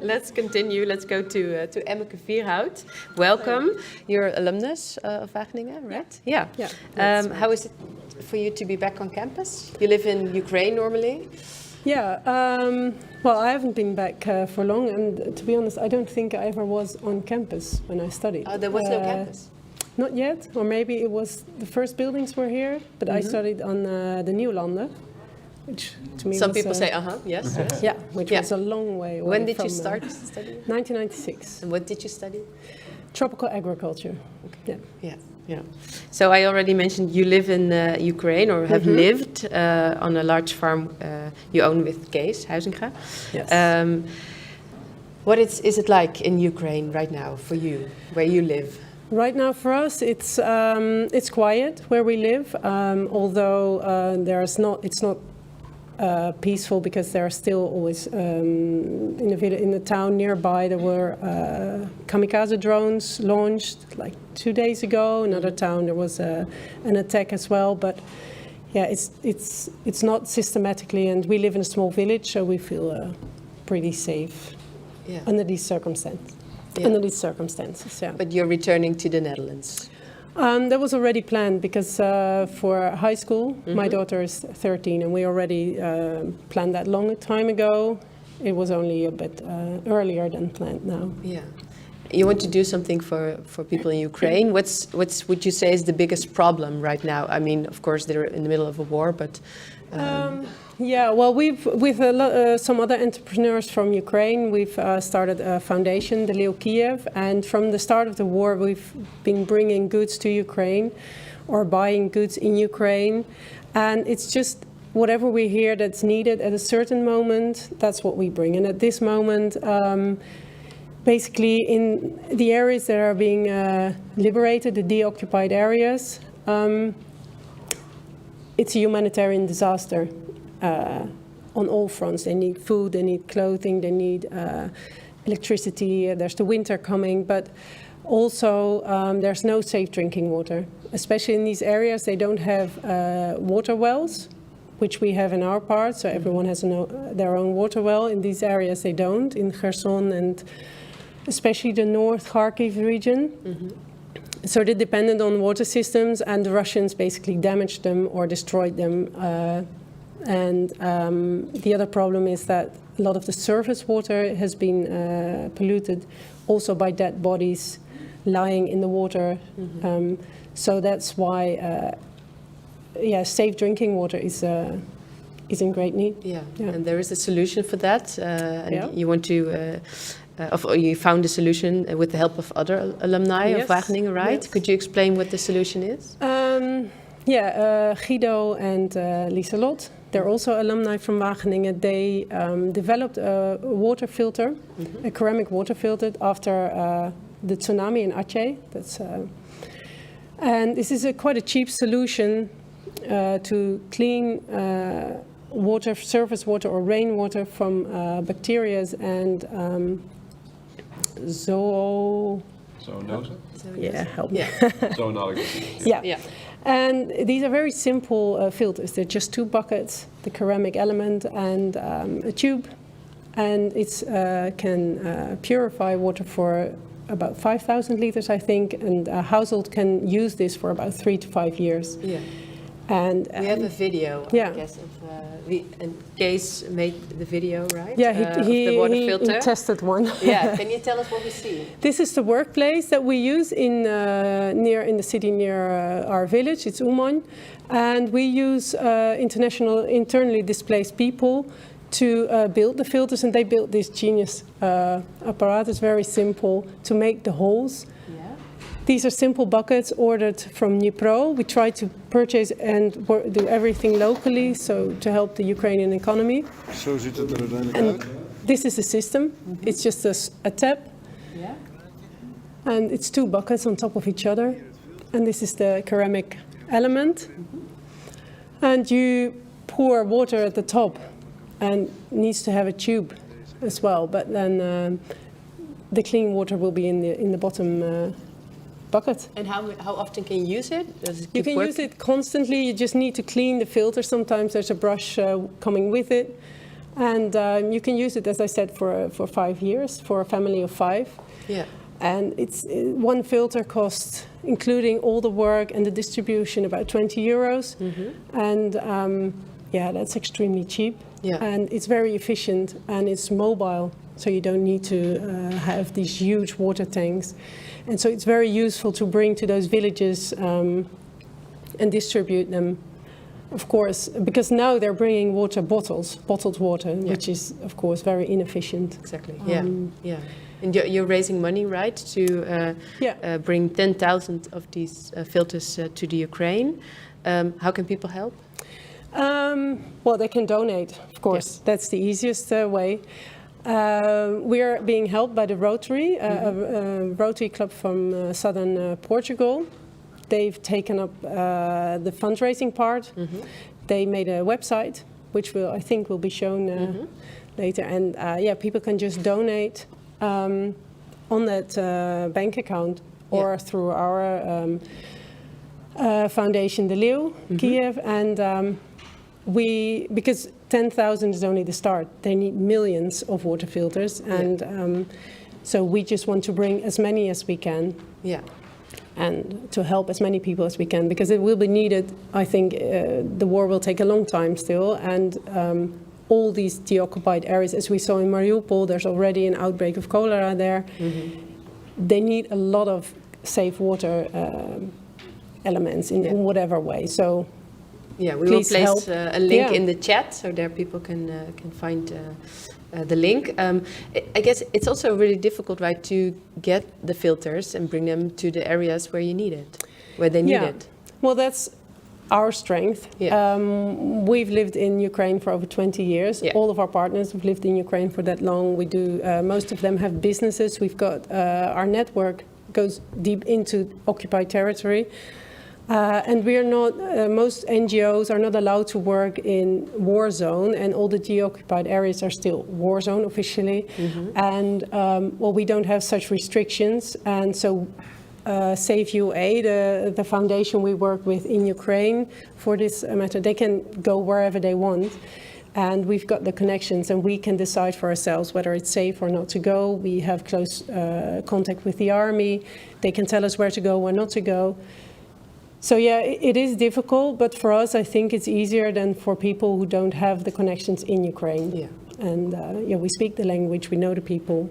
let's continue. Let's go to Emmeke Vierhout. Welcome. You're alumnus of Wageningen, right? Yeah. Right. How is it for you to be back on campus? You live in Ukraine normally. Yeah. Well, I haven't been back for long, and to be honest, I don't think I ever was on campus when I studied. Oh, there was no campus? Not yet, or maybe it was the first buildings were here, but I studied on the New Landen, which to me Some was, people say, yes. Yeah, which was a long way away. When did you start studying? 1996. And what did you study? Tropical agriculture. Okay. Yeah. So I already mentioned you live in Ukraine, or have lived on a large farm you own with Kees Huizinga. Yes. What is it like in Ukraine right now for you, where you live? Right now for us, it's quiet where we live, although it's not peaceful, because there are still always in the town nearby there were kamikaze drones launched like 2 days ago. Another town there was an attack as well, but yeah, it's not systematically, and we live in a small village, so we feel pretty safe under these circumstances. Yeah. But you're returning to the Netherlands. That was already planned, because for high school, my daughter is 13, and we already planned that long time ago. It was only a bit earlier than planned now. Yeah. You want to do something for people in Ukraine. What's would you say is the biggest problem right now? I mean, of course, they're in the middle of a war, but... Yeah, well, with some other entrepreneurs from Ukraine, we've started a foundation, de Leeuw Kyiv, and from the start of the war, we've been bringing goods to Ukraine or buying goods in Ukraine, and it's just whatever we hear that's needed at a certain moment, that's what we bring. And at this moment, basically in the areas that are being liberated, the deoccupied areas, it's a humanitarian disaster. On all fronts. They need food, they need clothing, they need electricity, there's the winter coming, but also there's no safe drinking water. Especially in these areas, they don't have water wells, which we have in our part, so everyone has their own water well. In these areas they don't, in Kherson and especially the North Kharkiv region. So they're dependent on water systems, and the Russians basically damaged them or destroyed them. And the other problem is that a lot of the surface water has been polluted also by dead bodies lying in the water. So that's why, safe drinking water is in great need. Yeah, and there is a solution for that. You want to, you found a solution with the help of other alumni of Wageningen, right? Yes. Could you explain what the solution is? Guido and Lieselot, they're also alumni from Wageningen. They developed a water filter, a ceramic water filter after the tsunami in Aceh. And this is quite a cheap solution to clean water, surface water or rainwater from bacteria and Zoonosis? Yeah, help me. Zoonotic. Yeah. And these are very simple filters. They're just 2 buckets, the ceramic element and a tube. And it can purify water for about 5,000 liters, I think. And a household can use this for about 3 to 5 years. Yeah. And we have a video, I guess, of and Kees made the video, right? Yeah, he tested one. Yeah, can you tell us what we see? This is the workplace that we use in the city near our village. It's Umon, and we use internally displaced people to build the filters, and they built this genius apparatus, very simple, to make the holes. These are simple buckets ordered from Dnipro. We try to purchase and do everything locally, so to help the Ukrainian economy. Zo ziet het er uiteindelijk uit. This is the system. It's just a tap. Yeah. And it's 2 buckets on top of each other. And this is the ceramic element. And you pour water at the top, and it needs to have a tube as well. But then the clean water will be in the bottom bucket. And how often can you use it? You can use it constantly. You just need to clean the filter. Sometimes there's a brush coming with it. And you can use it, as I said, for 5 years, for a family of 5. Yeah. And it's one filter costs, including all the work and the distribution, about 20 euros. And yeah, that's extremely cheap. Yeah. And it's very efficient and it's mobile. So you don't need to have these huge water tanks. And so it's very useful to bring to those villages and distribute them. Of course, because now they're bringing bottled water, which is, of course, very inefficient. Exactly, yeah. And you're raising money, right, to bring 10,000 of these filters to the Ukraine. How can people help? Well, they can donate, of course. Yes. That's the easiest way. We are being helped by the Rotary, a Rotary club from southern Portugal. They've taken up the fundraising part. They made a website, which I think will be shown later. And yeah, people can just donate on that bank account or through our foundation, de Leeuw Kyiv. And because 10,000 is only the start, they need millions of water filters. And so we just want to bring as many as we can. Yeah. And to help as many people as we can, because it will be needed. I think the war will take a long time still, and all these deoccupied areas, as we saw in Mariupol, there's already an outbreak of cholera there. They need a lot of safe water elements in whatever way. So yeah, we will place a link in the chat, so there people can find the link. I guess it's also really difficult, right, to get the filters and bring them to the areas where you need it, where they need it. Well, that's our strength. Yeah. We've lived in Ukraine for over 20 years. Yeah. All of our partners have lived in Ukraine for that long. We do. Most of them have businesses. We've got our network goes deep into occupied territory. And we are not, most NGOs are not allowed to work in war zone, and all the deoccupied areas are still war zone officially. And well, we don't have such restrictions. And so SAVEUA, the foundation we work with in Ukraine for this matter, they can go wherever they want. And we've got the connections, and we can decide for ourselves whether it's safe or not to go. We have close contact with the army. They can tell us where to go, where not to go. So yeah, it is difficult, but for us, I think it's easier than for people who don't have the connections in Ukraine. Yeah. And yeah, we speak the language, we know the people.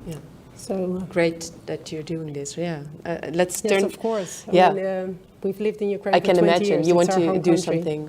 Yeah. So great that you're doing this. Yeah. Let's turn. Yes, of course. I mean, we've lived in Ukraine. I can for 20 imagine years. you want to do country. something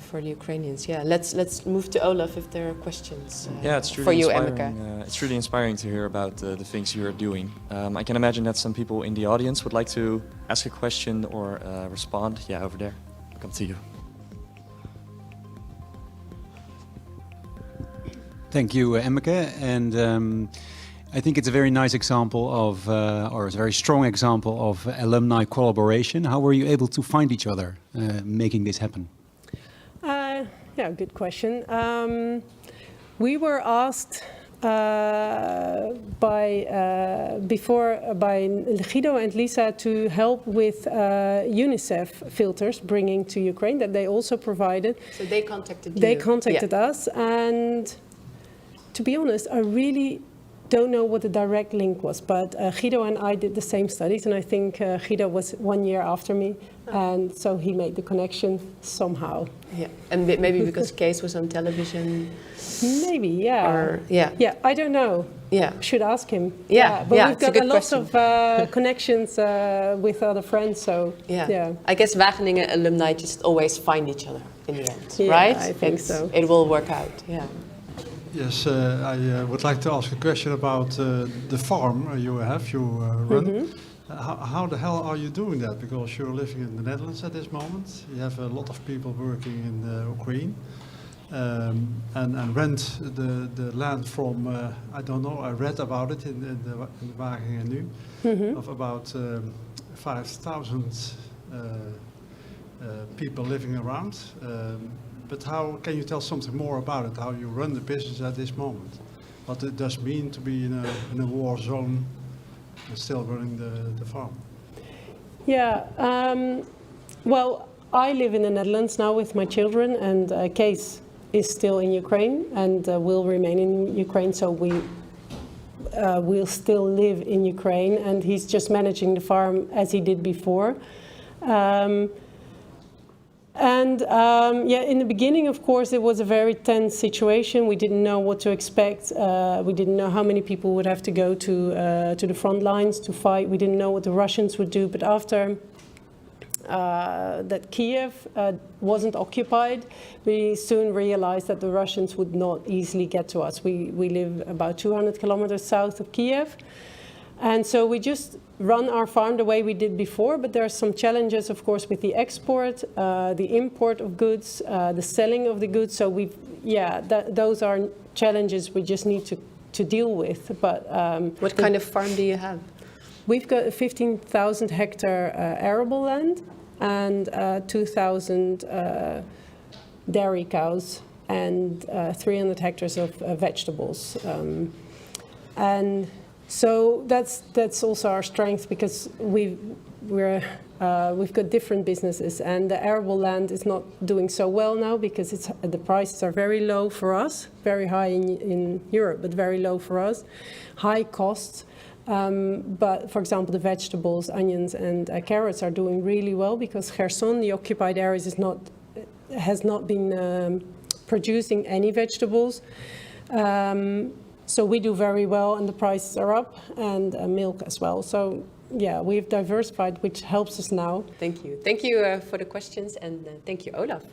for the Ukrainians. Yeah. Let's move to Olaf if there are questions. It's really for you, inspiring. Emmeke. It's really inspiring to hear about the things you are doing. I can imagine that some people in the audience would like to ask a question or respond. Yeah, over there. I'll come to you. Thank you, Emmeke. And I think it's a very nice example of, or a very strong example of alumni collaboration. How were you able to find each other making this happen? Yeah, good question. We were asked by Guido and Lisa to help with UNICEF filters bringing to Ukraine that they also provided. So they contacted you? They contacted us, and to be honest, I really don't know what the direct link was, but Guido and I did the same studies, and I think Guido was 1 year after me, and so he made the connection somehow. Yeah, and maybe because Kees was on television. Maybe, yeah. Or, yeah, I don't know. Yeah, should ask him. Yeah, but we've got a lot question. of connections with other friends, so yeah. I guess Wageningen alumni just always find each other in the end, right? I think so. It will work out. Yeah. Yes, I would like to ask a question about the farm you run. How the hell are you doing that? Because you're living in the Netherlands at this moment. You have a lot of people working in Ukraine and rent the land from, I don't know, I read about it in the Wageningen Nu, of about 5,000 people living around. But how can you tell something more about it, how you run the business at this moment? What it does mean to be in a war zone and still running the farm? Yeah, well, I live in the Netherlands now with my children, and Kees is still in Ukraine and will remain in Ukraine, so we will still live in Ukraine, and he's just managing the farm as he did before. Yeah, in the beginning, of course, it was a very tense situation. We didn't know what to expect. We didn't know how many people would have to go to the front lines to fight. We didn't know what the Russians would do. But after that Kyiv wasn't occupied, we soon realized that the Russians would not easily get to us. We live about 200 kilometers south of Kyiv. And so we just run our farm the way we did before, but there are some challenges, of course, with the export, the import of goods, the selling of the goods. So those are challenges we just need to deal with. But what kind of farm do you have? We've got 15,000 hectare arable land and 2,000 dairy cows and 300 hectares of vegetables. And so that's also our strength, because we've got different businesses, and the arable land is not doing so well now because the prices are very low for us, very high in Europe, but very low for us, high costs. But for example, the vegetables, onions, and carrots are doing really well because Kherson, the occupied areas, has not been producing any vegetables. So we do very well, and the prices are up, and milk as well. So yeah, we've diversified, which helps us now. Thank you. Thank you for the questions, and thank you, Olaf.